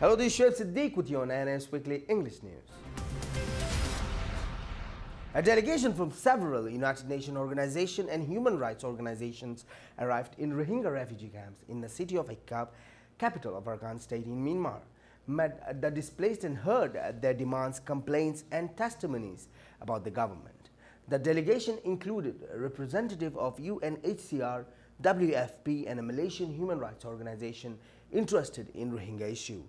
Hello, this is Shoaib Siddiq with you on NS Weekly English News. A delegation from several United Nations organizations and human rights organizations arrived in Rohingya refugee camps in the city of Ekap, capital of Arakan state in Myanmar, met the displaced and heard their demands, complaints and testimonies about the government. The delegation included a representative of UNHCR, WFP and a Malaysian human rights organization interested in Rohingya issue.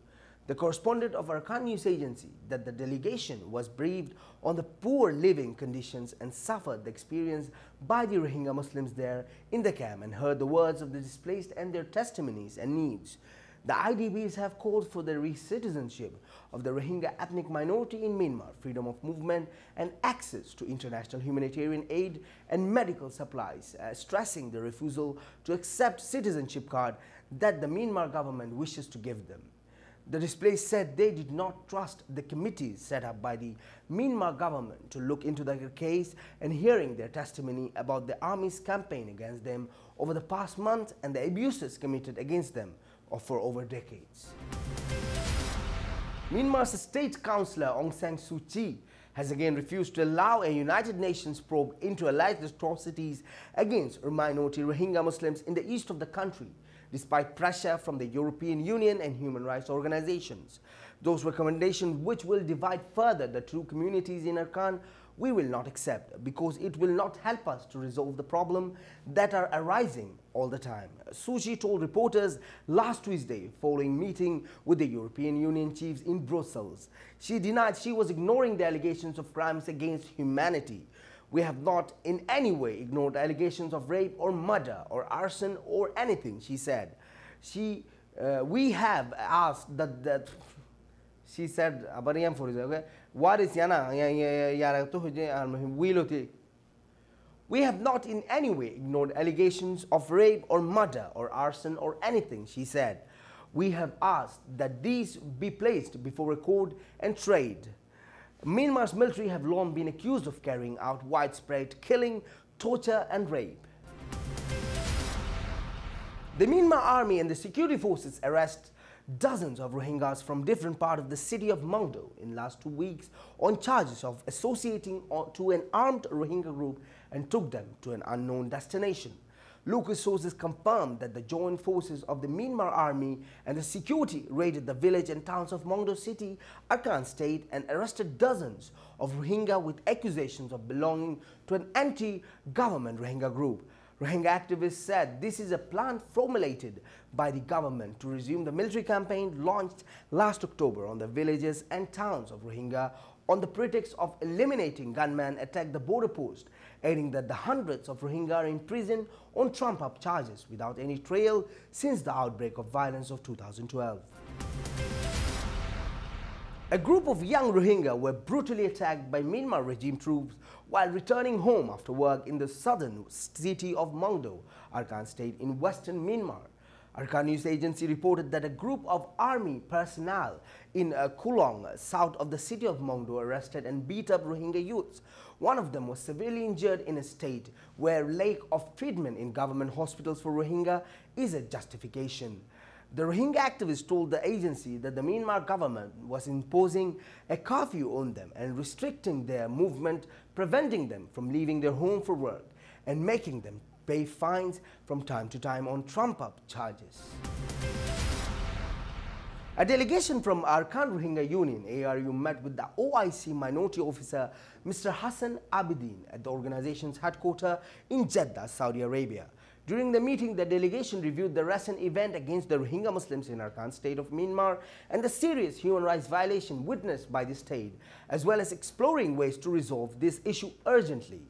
The correspondent of Arakan news agency that the delegation was briefed on the poor living conditions and suffered the experience by the Rohingya Muslims there in the camp and heard the words of the displaced and their testimonies and needs. The IDPs have called for the re-citizenship of the Rohingya ethnic minority in Myanmar, freedom of movement and access to international humanitarian aid and medical supplies, stressing the refusal to accept citizenship card that the Myanmar government wishes to give them. The displaced said they did not trust the committees set up by the Myanmar government to look into their case and hearing their testimony about the army's campaign against them over the past month and the abuses committed against them for over decades. Myanmar's State Councillor Aung San Suu Kyi has again refused to allow a United Nations probe into alleged atrocities against minority Rohingya Muslims in the east of the country, despite pressure from the European Union and human rights organizations. Those recommendations which will divide further the two communities in Arakan, we will not accept because it will not help us to resolve the problems that are arising all the time. Suu Kyi told reporters last Tuesday following meeting with the European Union chiefs in Brussels. She denied she was ignoring the allegations of crimes against humanity. We have not in any way ignored allegations of rape or murder or arson or anything, she said. We have asked she said, okay, what is we have not in any way ignored allegations of rape or murder or arson or anything, she said. We have asked that these be placed before a court and tried. Myanmar's military have long been accused of carrying out widespread killing, torture and rape. The Myanmar army and the security forces arrest dozens of Rohingyas from different parts of the city of Mongdo in last 2 weeks on charges of associating to an armed Rohingya group and took them to an unknown destination. Local sources confirmed that the joint forces of the Myanmar army and the security raided the village and towns of Mongdo city, Arakan state and arrested dozens of Rohingya with accusations of belonging to an anti-government Rohingya group. Rohingya activists said this is a plan formulated by the government to resume the military campaign launched last October on the villages and towns of Rohingya on the pretext of eliminating gunmen attacked the border post, adding that the hundreds of Rohingya are in prison on trump-up charges without any trial since the outbreak of violence of 2012. A group of young Rohingya were brutally attacked by Myanmar regime troops while returning home after work in the southern city of Mongdo, Arakan state in western Myanmar. Arakan news agency reported that a group of army personnel in Kulong, south of the city of Mongdo, arrested and beat up Rohingya youths. One of them was severely injured in a state where lack of treatment in government hospitals for Rohingya is a justification. The Rohingya activists told the agency that the Myanmar government was imposing a curfew on them and restricting their movement, preventing them from leaving their home for work and making them pay fines from time to time on trump-up charges. A delegation from Arakan Rohingya Union (ARU) met with the OIC minority officer Mr. Hassan Abidin at the organization's headquarters in Jeddah, Saudi Arabia. During the meeting, the delegation reviewed the recent event against the Rohingya Muslims in Arakan state of Myanmar and the serious human rights violation witnessed by the state, as well as exploring ways to resolve this issue urgently.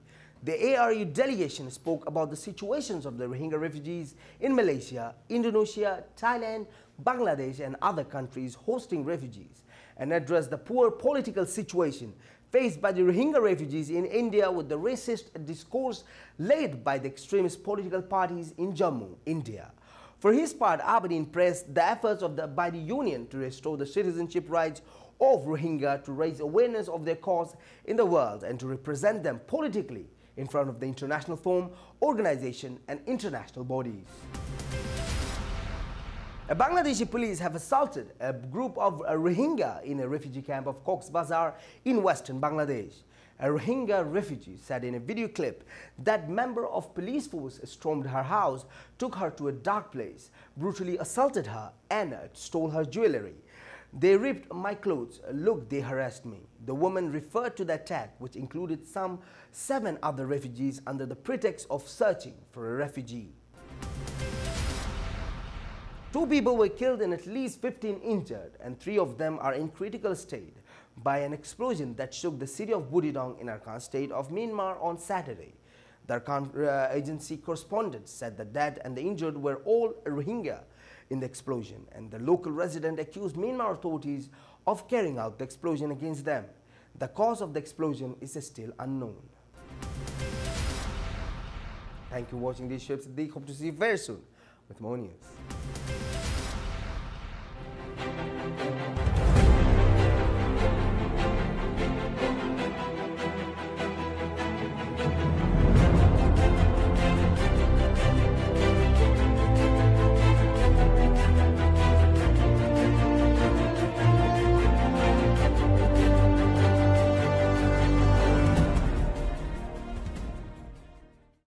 The ARU delegation spoke about the situations of the Rohingya refugees in Malaysia, Indonesia, Thailand, Bangladesh and other countries hosting refugees and addressed the poor political situation faced by the Rohingya refugees in India with the racist discourse led by the extremist political parties in Jammu, India. For his part, Abidin praised the efforts by the Union to restore the citizenship rights of Rohingya, to raise awareness of their cause in the world and to represent them politically in front of the international forum, organization and international bodies. Bangladeshi police have assaulted a group of Rohingya in a refugee camp of Cox's Bazar in western Bangladesh. A Rohingya refugee said in a video clip that member of police force stormed her house, took her to a dark place, brutally assaulted her and stole her jewelry. They ripped my clothes. Look, they harassed me. The woman referred to the attack, which included some 7 other refugees, under the pretext of searching for a refugee. 2 people were killed and at least 15 injured, and 3 of them are in critical state by an explosion that shook the city of Budidong in Arakan state of Myanmar on Saturday. The Arakan agency correspondent said the dead and the injured were all Rohingya in the explosion, and the local resident accused Myanmar authorities of carrying out the explosion against them. The cause of the explosion is still unknown. Thank you for watching this. Hope to see you very soon with more news.